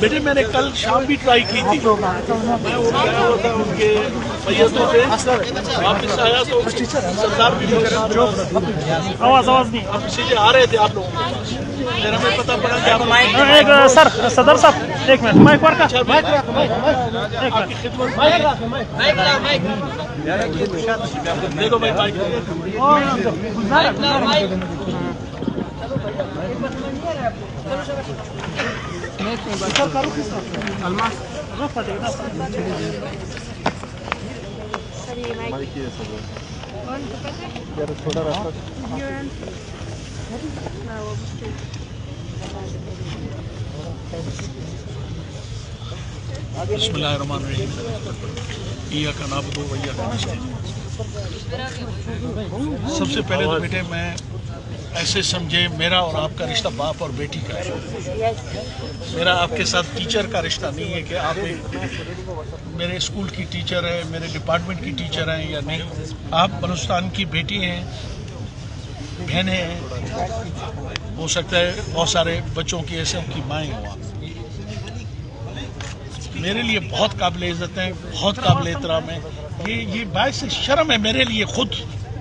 بیٹے میں نے کل شام بھی ٹرائی کی تھی، میں وہ گیا ہوا تھا ان کے سیدوں پہ، واپس آیا تو سردار بھی آواز نہیں آپ سیدھے آ رہے تھے آپ لوگوں کے پاس، پھر ہمیں پتہ پڑا کہ آپ سر صدر صاحب ایک منٹ مائک ورک آپ کی خدمت دے دو بھائی مائک بسم اللہ الرحمن الرحیم ایاک نعبد و ایاک نستعین۔ سب سے پہلے تو بیٹے میں ایسے سمجھے میرا اور آپ کا رشتہ باپ اور بیٹی کا ہے، میرا آپ کے ساتھ ٹیچر کا رشتہ نہیں ہے کہ آپ میرے اسکول کی ٹیچر ہیں، میرے ڈپارٹمنٹ کی ٹیچر ہیں یا نہیں، آپ بلوچستان کی بیٹی ہیں، بہنیں ہیں، ہو سکتا ہے بہت سارے بچوں کی ایسے ان کی مائیں ہوں، آپ میرے لیے بہت قابل عزت ہیں، بہت قابل احترام ہیں، یہ باعث شرم ہے میرے لیے خود۔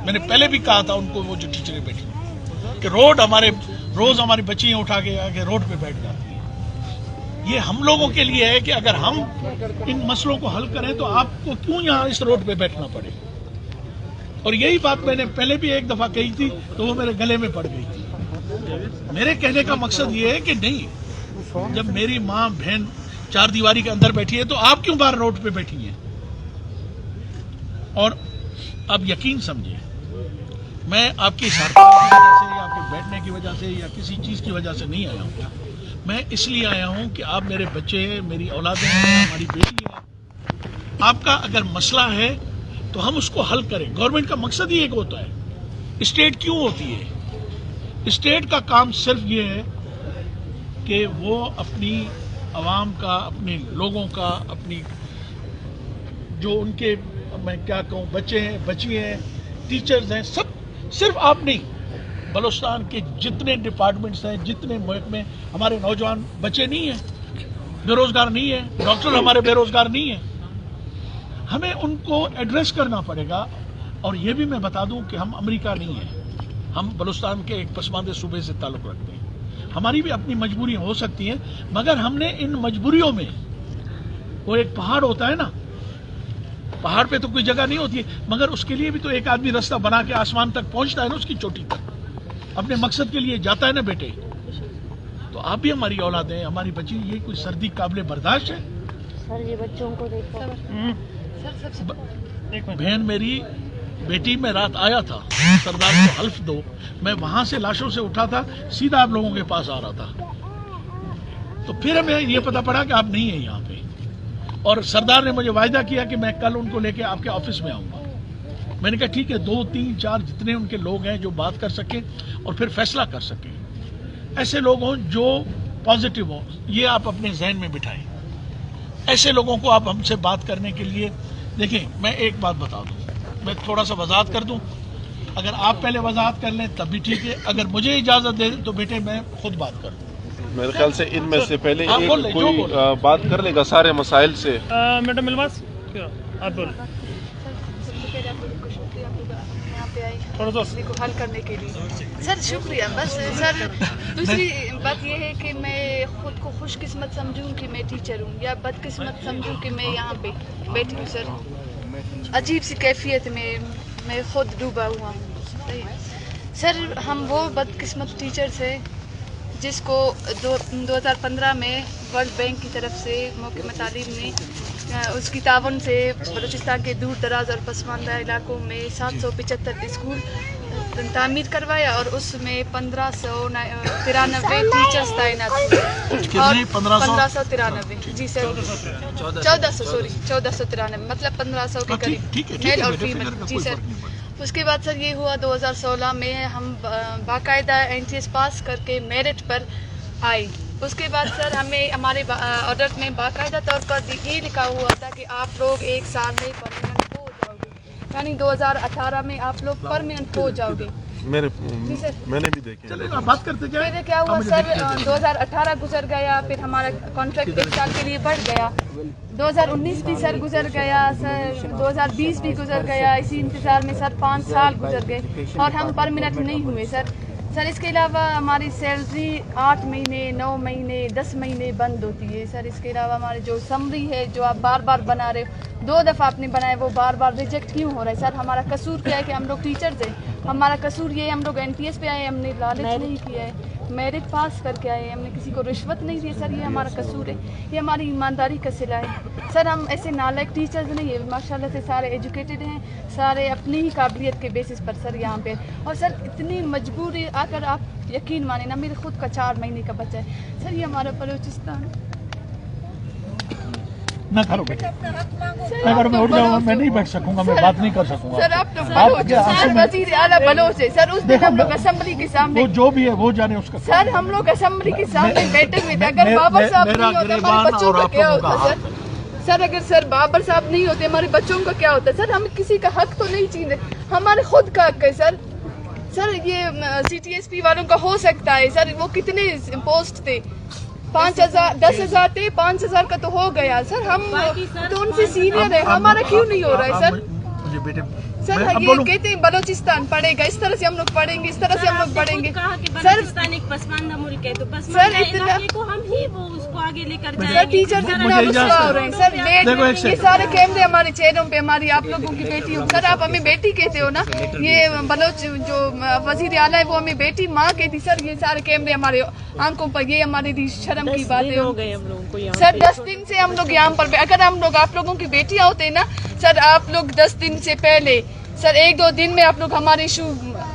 میں نے پہلے بھی کہا تھا ان کو، وہ جو ٹیچریں بیٹھی کہ روز ہماری بچیاں اٹھا کے آگے روڈ پہ بیٹھ جاتی ہیں۔ یہ ہم لوگوں کے لیے ہے کہ اگر ہم ان مسئلوں کو حل کریں تو آپ کو کیوں یہاں اس روڈ پہ بیٹھنا پڑے، اور یہی بات میں نے پہلے بھی ایک دفعہ کہی تھی تو وہ میرے گلے میں پڑ گئی تھی۔ میرے کہنے کا مقصد یہ ہے کہ نہیں، جب میری ماں بہن چار دیواری کے اندر بیٹھی ہے تو آپ کیوں باہر روڈ پہ بیٹھی ہیں؟ اور اب یقین سمجھیں، میں آپ کی سرکار کی وجہ سے یا آپ کے بیٹھنے کی وجہ سے یا کسی چیز کی وجہ سے نہیں آیا ہوں، میں اس لیے آیا ہوں کہ آپ میرے بچے ہیں، میری اولادیں ہیں، ہماری بیٹی ہے، آپ کا اگر مسئلہ ہے تو ہم اس کو حل کریں۔ گورنمنٹ کا مقصد ہی ایک ہوتا ہے، اسٹیٹ کیوں ہوتی ہے؟ اسٹیٹ کا کام صرف یہ ہے کہ وہ اپنی عوام کا، اپنے لوگوں کا، اپنی جو ان کے میں کیا کہوں بچے ہیں، بچی ہیں، ٹیچرز ہیں، سب صرف آپ نہیں، بلوچستان کے جتنے ڈپارٹمنٹس ہیں، جتنے محکمے، ہمارے نوجوان بچے نہیں ہیں، بے روزگار نہیں ہیں، ڈاکٹر ہمارے بے روزگار نہیں ہیں، ہمیں ان کو ایڈریس کرنا پڑے گا۔ اور یہ بھی میں بتا دوں کہ ہم امریکہ نہیں ہیں، ہم بلوچستان کے ایک پسماندہ صوبے سے تعلق رکھتے ہیں، ہماری بھی اپنی مجبوریاں ہو سکتی ہیں، مگر ہم نے ان مجبوریوں میں، وہ ایک پہاڑ ہوتا ہے نا، پہاڑ پہ تو کوئی جگہ نہیں ہوتی ہے، مگر اس کے لیے بھی تو ایک آدمی رستہ بنا کے آسمان تک پہنچتا ہے نا، اس کی چوٹی تک اپنے مقصد کے لیے جاتا ہے نا بیٹے۔ تو آپ بھی ہماری اولاد ہیں، ہماری بچی، یہ کوئی سردی قابل برداشت ہے؟ سر یہ بچوں کو دیکھو، بہن میری بیٹی میں رات آیا تھا، سردار کو حلف دو، میں وہاں سے لاشوں سے اٹھا تھا، سیدھا آپ لوگوں کے پاس آ رہا تھا، تو پھر ہمیں یہ پتا پڑا کہ آپ نہیں ہیں یہاں پہ، اور سردار نے مجھے وعدہ کیا کہ میں کل ان کو لے کے آپ کے آفس میں آؤں گا۔ میں نے کہا ٹھیک ہے، 2 3 4 جتنے ان کے لوگ ہیں جو بات کر سکیں اور پھر فیصلہ کر سکیں، ایسے لوگ ہوں جو پازیٹیو ہوں، یہ آپ اپنے ذہن میں بٹھائیں، ایسے لوگوں کو آپ ہم سے بات کرنے کے لیے دیکھیں۔ میں ایک بات بتا دوں، میں تھوڑا سا وضاحت کر دوں، اگر آپ پہلے وضاحت کر لیں تب بھی ٹھیک ہے، اگر مجھے اجازت دے تو بیٹے میں خود بات کر دوں۔ میرے خیال سے ان میں سے پہلے ایک کوئی بات کر لے گا سارے مسائل سے۔ میڈم الواز آپ بول سب سے پہلے آپ کو شکریہ یہاں پہ آئی مسئلے کو حل کرنے کے لیے، سر شکریہ۔ بس سر دوسری بات یہ ہے کہ میں خود کو خوش قسمت سمجھوں کہ میں ٹیچر ہوں، یا بد قسمت سمجھوں کہ میں یہاں پہ بیٹھی ہوں۔ سر عجیب سی کیفیت میں خود ڈوبا ہوا ہوں۔ سر ہم وہ بد قسمت ٹیچرس ہیں جس کو 2015 میں ورلڈ بینک کی طرف سے محکمہ تعلیم نے اس کی تعاون سے بلوچستان کے دور دراز اور پسماندہ علاقوں میں 775 اسکول تعمیر کروایا، اور اس میں 1593 ٹیچرز تعینات ہوئے، اور 1593 جی سر 1493 مطلب 1500 کے قریب میل اور فیمیل جی سر۔ اس کے بعد سر یہ ہوا 2016 میں ہم باقاعدہ NTS پاس کر کے میرٹ پر آئے۔ اس کے بعد سر ہمیں ہمارے آرڈر میں باقاعدہ طور پر یہ لکھا ہوا تھا کہ آپ لوگ 1 سال میں پرماننٹ ہو جاؤ گے، یعنی 2018 میں آپ لوگ پرماننٹ ہو جاؤ گے۔ میں نے بھی دیکھے. چلے آپ بات کرتے جائیں. پھر کیا ہوا سر 2018 گزر گیا, پھر ہمارا کانٹریکٹ 1 سال کے لیے بڑھ گیا, 2019 بھی سر گزر گیا سر, 2020 بھی گزر گیا, اسی انتظار میں سر 5 سال گزر گئے اور ہم پرمننٹ نہیں ہوئے سر. سر اس کے علاوہ ہماری سیلری 8 مہینے 9 مہینے 10 مہینے بند ہوتی ہے سر. اس کے علاوہ ہمارے جو سمری ہے جو آپ بار بار بنا رہے ہو, 2 دفعہ آپ نے بنائے, وہ بار بار ریجیکٹ کیوں ہو رہا ہے سر؟ ہمارا قصور کیا ہے کہ ہم لوگ ٹیچرز ہیں, ہمارا قصور یہ ہے ہم لوگ NTS پہ آئے, ہم نے لالچ نہیں کیا ہے, میرٹ پاس کر کے آئے, ہم نے کسی کو رشوت نہیں دی سر. یہ ہمارا قصور ہے, یہ ہماری ایمانداری کا صلہ ہے سر. ہم ایسے نالائق ٹیچرز نہیں ہیں, ماشاء اللہ سے سارے ایجوکیٹڈ ہیں, سارے اپنی ہی قابلیت کے بیسس پر سر یہاں پہ. اور سر اتنی مجبوری, اگر آپ یقین مانیں نا, میرے خود کا 4 مہینے کا بچہ ہے سر. یہ ہمارا بلوچستان نہ کرو بیٹے, نہ کرو, میں اٹھ جاؤں گا, میں نہیں بیٹھ سکوں گا, میں بات نہیں کر سکوں گا سر. آپ تو بلوچ سر, وزیر اعلیٰ بلوچ ہے سر. اس دن ہم لوگ اسمبلی کے سامنے, وہ جو بھی ہے وہ جانے اس کا سر ہم لوگ اسمبلی کے سامنے بیٹھے ہوئے تھے. اگر بابر صاحب نہیں ہوتے ہمارے بچوں کا کیا ہوتا سر؟ سر اگر سر بابر صاحب نہیں ہوتے ہمارے بچوں کا کیا ہوتا سر؟ ہم کسی کا حق تو نہیں چھین رہے, ہمارے خود کا حق ہے سر. سر یہ CTSP والوں کا ہو سکتا ہے سر. وہ کتنے پوسٹ تھے؟ 5,000 10,000 تھے, 5,000 کا تو ہو گیا سر. ہم تو ان سے سینئر ہے, ہمارا کیوں نہیں ہو رہا ہے سر؟ مجھے بیٹے سر یہ کہتے ہیں بلوچستان پڑھے گا, اس طرح سے ہم لوگ پڑھیں گے, اس طرح سے ہم لوگ پڑھیں گے سر. ایک پسماندہ ملک ہے تو سر پسماندہ اتنا علاقے کو ہم ہی وہ اس کو آگے لے کر سر جائیں گے. ٹیچر کتنا مسئلہ ہو رہے ہیں سر. لیٹ یہ سارے کیمرے ہمارے چہروں پہ, ہماری آپ لوگوں کی بیٹی ہو سر. آپ ہمیں بیٹی کہتے ہو نا, یہ بلوچ جو وزیر اعلیٰ ہے وہ ہمیں بیٹی ماں کہتی سر. یہ سارے کیمرے ہمارے آنکھوں پر, یہ ہمارے لیے شرم کی بات ہے سر. 10 دن سے ہم لوگ یہاں پر, اگر ہم لوگ آپ لوگوں کی بیٹیاں ہوتے نا سر, آپ لوگ 10 دن سے پہلے سر 1-2 دن میں آپ لوگ ہمارے ایشو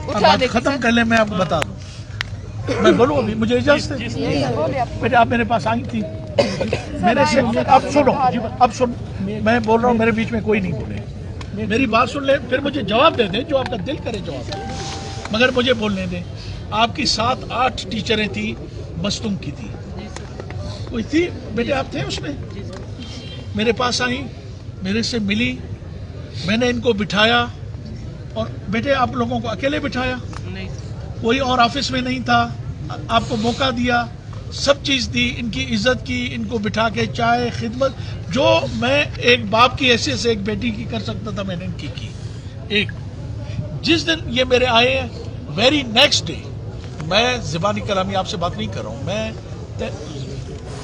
اٹھا دیتے. ختم کر لیں, میں آپ کو بتا دوں, میں بولوں ابھی, مجھے اجازت ہے بیٹے. آپ میرے پاس آئی تھی میرے سے, اب سنو, اب سن, میں بول رہا ہوں, میرے بیچ میں کوئی نہیں بولے, میری بات سن لیں, پھر مجھے جواب دے دیں جو آپ کا دل کرے جواب دیں, مگر مجھے بولنے دیں. آپ کی 7-8 ٹیچریں تھیں, مستنگ کی تھی, کوئی تھی بیٹے, آپ تھے اس میں. میرے پاس آئیں, میرے سے ملی, میں نے ان کو بٹھایا, اور بیٹے آپ لوگوں کو اکیلے بٹھایا, کوئی اور آفس میں نہیں تھا, آپ کو موقع دیا, سب چیز دی, ان کی عزت کی, ان کو بٹھا کے چائے خدمت جو میں ایک باپ کی حیثیت سے ایک بیٹی کی کر سکتا تھا, میں نے ان کی. ایک جس دن یہ میرے آئے, ویری نیکسٹ ڈے, میں زبانی کلامی آپ سے بات نہیں کر رہا ہوں, میں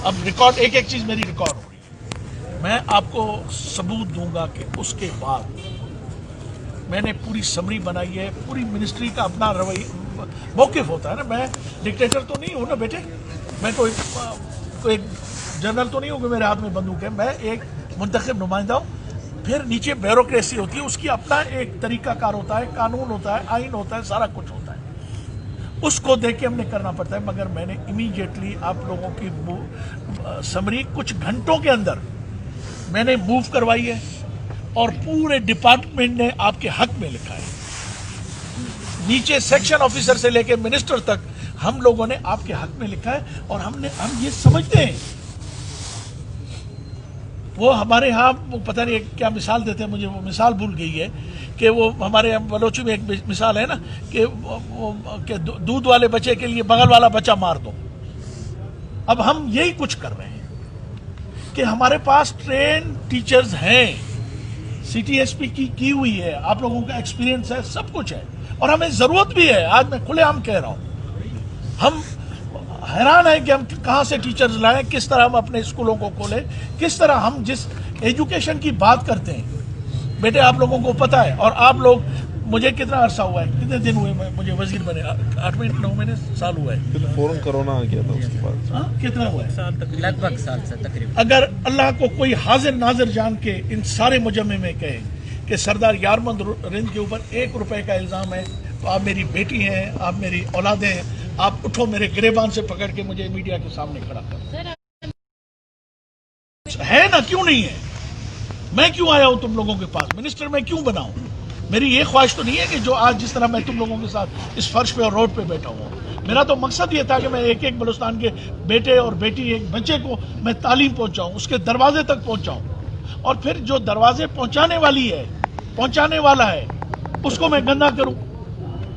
اب ریکارڈ ایک چیز میری ریکارڈ ہو رہی ہے, میں آپ کو ثبوت دوں گا کہ اس کے بعد میں نے پوری سمری بنائی ہے. پوری منسٹری کا اپنا موقف ہوتا ہے نا, میں ڈکٹیٹر تو نہیں ہوں نا بیٹے, میں کوئی جنرل تو نہیں ہوں کہ میرے ہاتھ میں بندوق ہے, میں ایک منتخب نمائندہ ہوں. پھر نیچے بیوروکریسی ہوتی ہے, اس کی اپنا ایک طریقہ کار ہوتا ہے, قانون ہوتا ہے, آئین ہوتا ہے, سارا کچھ ہوتا ہے, اس کو دیکھ کے ہم نے کرنا پڑتا ہے. مگر میں نے امیڈیٹلی آپ لوگوں کی سمری کچھ گھنٹوں کے اندر میں نے موو کروائی ہے, اور پورے ڈپارٹمنٹ نے آپ کے حق میں لکھا ہے. نیچے سیکشن آفیسر سے لے کے منسٹر تک ہم لوگوں نے آپ کے حق میں لکھا ہے. اور ہم یہ سمجھتے ہیں, وہ ہمارے ہاں وہ پتہ نہیں کیا مثال دیتے ہیں, مجھے وہ مثال بھول گئی ہے, کہ وہ ہمارے بلوچی میں ایک مثال ہے نا, کہ دودھ والے بچے کے لیے بغل والا بچہ مار دو. اب ہم یہی کچھ کر رہے ہیں کہ ہمارے پاس ٹرین ٹیچرز ہیں, CTSP کی ہوئی ہے, آپ لوگوں کا ایکسپیرینس ہے, سب کچھ ہے, اور ہمیں ضرورت بھی ہے. آج میں کھلے عام کہہ رہا ہوں, ہم حیران ہیں کہ ہم کہاں سے ٹیچرز لائیں, کس طرح ہم اپنے اسکولوں کو کھولیں, کس طرح ہم جس ایجوکیشن کی بات کرتے ہیں بیٹے آپ لوگوں کو پتہ ہے. اور آپ لوگ, مجھے کتنا عرصہ ہوا ہے, کتنے دن ہوئے مجھے وزیر بنے, 8 مہینے 9 مہینے سال ہوا ہے, فوراً کرونا آ گیا تھا اس کے بعد. کتنا ہوا ہے؟ لگ بھگ سال سے تقریباً. اگر اللہ کو کوئی حاضر ناظر جان کے ان سارے مجمع میں کہے کہ سردار یارمند رند کے اوپر 1 روپے کا الزام ہے, تو آپ میری بیٹی ہیں, آپ میری اولادیں ہیں, آپ اٹھو میرے گریبان سے پکڑ کے مجھے میڈیا کے سامنے کھڑا کرو. ہے نا, کیوں نہیں ہے؟ میں کیوں آیا ہوں تم لوگوں کے پاس, منسٹر میں کیوں بنا ہوں؟ میری یہ خواہش تو نہیں ہے کہ جو آج جس طرح میں تم لوگوں کے ساتھ اس فرش پہ اور روڈ پہ بیٹھا ہوں. میرا تو مقصد یہ تھا کہ میں ایک بلوچستان کے بیٹے اور بیٹی, ایک بچے کو میں تعلیم پہنچاؤں, اس کے دروازے تک پہنچاؤں, اور پھر جو دروازے پہنچانے والی ہے, پہنچانے والا ہے, اس کو میں گندا کروں.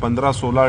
15-16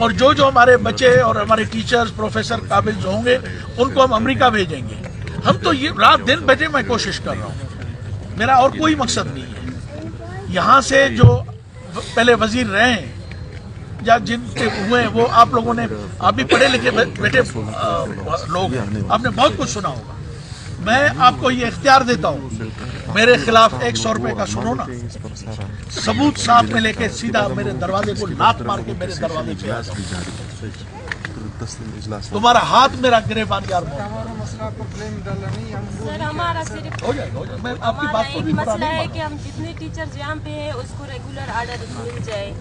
اور جو ہمارے بچے اور ہمارے ٹیچرز پروفیسر قابل جو ہوں گے ان کو ہم امریکہ بھیجیں گے. ہم تو یہ رات دن بیٹے میں کوشش کر رہا ہوں, میرا اور کوئی مقصد نہیں ہے. یہاں سے جو پہلے وزیر رہے ہیں یا جن کے ہوئے وہ آپ لوگوں نے, آپ بھی پڑھے لکھے بیٹے لوگ ہیں, آپ نے بہت کچھ سنا ہوگا. میں آپ کو یہ اختیار دیتا ہوں, میرے خلاف 100 روپے کا سنو نا, ثبوت ساتھ میں لے کے سیدھا میرے دروازے کو لات مار کے میرے دروازے پہ آ جاؤ. تمہارا ہاتھ میرا گریبان یار سر ہمارا صرف ہو جائے گا. میں آپ کی ہمارا بات کو ایک بھی برا مسئلہ نہیں ہے مانتا. کہ ہم جتنے ٹیچرز یہاں پہ ہیں اس کو ریگولر آرڈر مل جائے.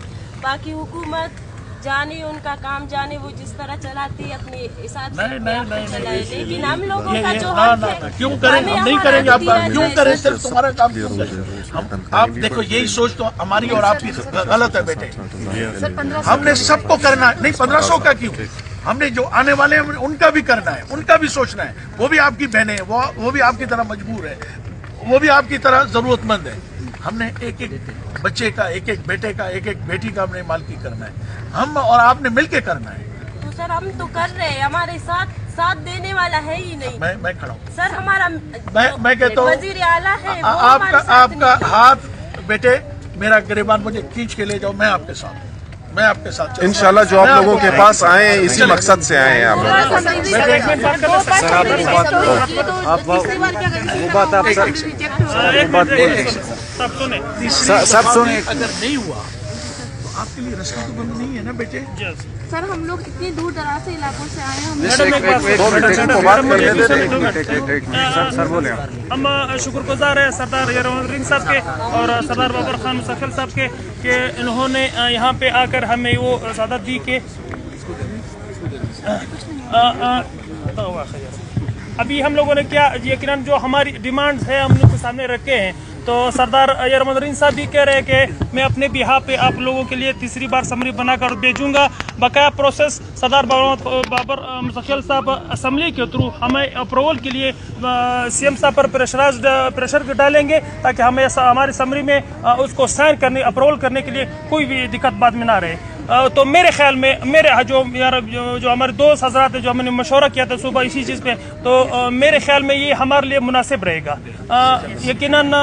باقی حکومت جانے ان کا کام جانے, وہ جس طرح چلاتی ہے اپنے حساب سے نہیں چلائے, لیکن ہم لوگوں کا جو نہ حق ہے کیوں کریں, ہم نہیں کریں گے. آپ کیوں کریں, صرف تمہارا کام کیوں کریں. آپ دیکھو یہی سوچ تو ہماری اور آپ کی غلط ہے بیٹے. ہم نے سب کو کرنا ہے, نہیں 1500 کا کیوں, ہم نے جو آنے والے ہیں ان کا بھی کرنا ہے, ان کا بھی سوچنا ہے. وہ بھی آپ کی بہنیں ہیں, وہ بھی آپ کی طرح مجبور ہے, وہ بھی آپ کی طرح ضرورت مند ہے. ہم نے ایک ایک بچے کا, ایک ایک بیٹے کا, ایک ایک بیٹی کا ہم نے مالکی کرنا ہے. ہم اور آپ نے مل کے کرنا ہے. تو سر ہم تو کر رہے ہیں, ہمارے ساتھ دینے والا ہے ہی نہیں. میں کھڑا ہوں. سر ہمارا میں کہتا ہوں وزیر اعلیٰ ہے, وہ آپ ہمارے کا ساتھ نہیں ہے. ہاتھ بیٹے میرا گریبان مجھے کھینچ کے لے جاؤ, میں آپ کے ساتھ, میں آپ کے ساتھ. انشاءاللہ جو آپ لوگوں کے پاس آئے ہیں اسی مقصد سے آئے ہیں آپ. سب سنیں, اگر نہیں ہوا تو آپ کے لیے رستہ تو بند نہیں ہے نا بیٹے. سر ہم لوگ اتنی دور دراز سے علاقوں سے آئے ہیں, ہم شکر گزار ہیں سردار یرمدرین صاحب کے اور سردار بابر خان مسفل صاحب کے کہ انہوں نے یہاں پہ آ کر ہمیں وہ سعادت دی کہ ابھی ہم لوگوں نے کیا یقیناً جو ہماری ڈیمانڈز ہیں ہم ان کے سامنے رکھے ہیں. تو سردار یرمدرین صاحب بھی کہہ رہے ہیں کہ میں اپنے بہاف پہ آپ لوگوں کے لیے تیسری بار سمری بنا کر بھیجوں گا. بقایا پروسیس سردار بابر مسفل صاحب اسمبلی کے تھرو ہمیں اپروول کے لیے سی ایم صاحب پر پریشر ڈالیں گے تاکہ ہمیں ہماری سمری میں اس کو سائن کرنے اپروول کرنے کے لیے کوئی بھی دقت بعد میں نہ رہے. تو میرے خیال میں میرے جو ہمارے دوست حضرات ہیں جو ہم نے مشورہ کیا تھا صبح اسی چیز پہ, تو میرے خیال میں یہ ہمارے لیے مناسب رہے گا. یقیناً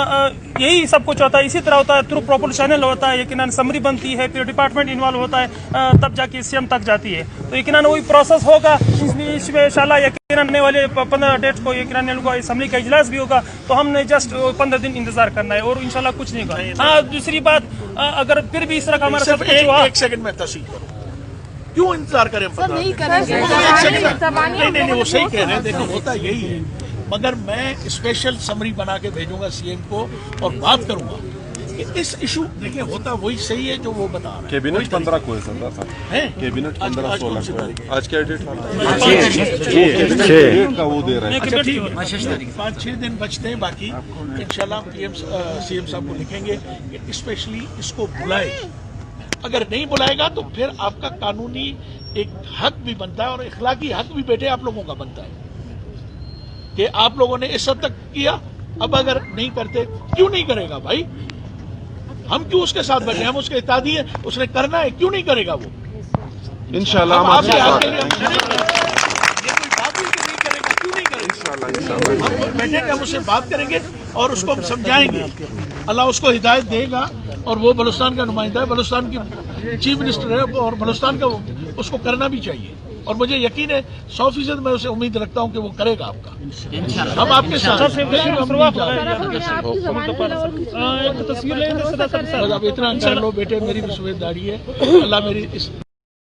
یہی سب کچھ ہوتا ہے, اسی طرح ہوتا ہے, تھرو پراپر چینل ہوتا ہے, یقیناً سمری بنتی ہے, پھر ڈپارٹمنٹ انوالو ہوتا ہے, تب جا کے سی ایم تک جاتی ہے. تو یقیناً وہی پروسیس ہوگا. اس میں انشاءاللہ یقیناً آنے والے 15 ڈیٹ کو یقیناً اسمبلی کا اجلاس بھی ہوگا, تو ہم نے جسٹ 15 دن انتظار کرنا ہے اور انشاءاللہ کچھ نہیں ہوگا. ہاں دوسری بات, اگر پھر بھی اس طرح کا ہمارا سب کچھ ہوا, ایک سیکنڈ میں تصحیح کروں, کیوں انتظار کریں؟ نہیں کریں گے. نہیں وہ صحیح کہہ رہے ہیں. دیکھو ہوتا یہی ہے, مگر میں اسپیشل سمری بنا کے بھیجوں گا سی ایم کو اور بات کروں گا کہ اس ایشو, دیکھیں ہوتا وہی صحیح ہے جو وہ بتا رہے ہیں. کیبنٹ 15 کو ہے سردار صاحب, کیبنٹ 15-16 کو ہے. آج کیا ڈیٹ کا وہ دے رہے ہیں. اچھا ٹھیک ہے, 5-6 دن بچتے ہیں, باقی انشاءاللہ سی ایم صاحب کو لکھیں گے کہ اسپیشلی اس کو بلائے. اگر نہیں بلائے گا تو پھر آپ کا قانونی ایک حق بھی بنتا ہے اور اخلاقی حق بھی بیٹے آپ لوگوں کا بنتا ہے کہ آپ لوگوں نے اس حد تک کیا. اب اگر نہیں کرتے, کیوں نہیں کرے گا بھائی, ہم کیوں اس کے ساتھ بیٹھے, ہم اس کے اتحادی ہیں, اس نے کرنا ہے, کیوں نہیں کرے گا وہ. انشاءاللہ ہم آپ آپ کے حق کے کے لیے ہم کھڑے ہیں. یہ کوئی بات نہیں کہ نہیں کرے گا, کیوں نہیں کرے گا. ہم بیٹھیں گے, ہم اس سے بات کریں گے اور اس کو ہم سمجھائیں گے. اللہ اس کو ہدایت دے گا, اور وہ بلوچستان کا نمائندہ ہے, بلوچستان کی چیف منسٹر ہے, اور بلوچستان کا اس کو کرنا بھی چاہیے. اور مجھے یقین ہے 100% میں اسے امید رکھتا ہوں کہ وہ کرے گا آپ کا. ہم آپ کے ساتھ اب اتنا کر لو بیٹے, میری بھی سویداری ہے. اللہ میری اس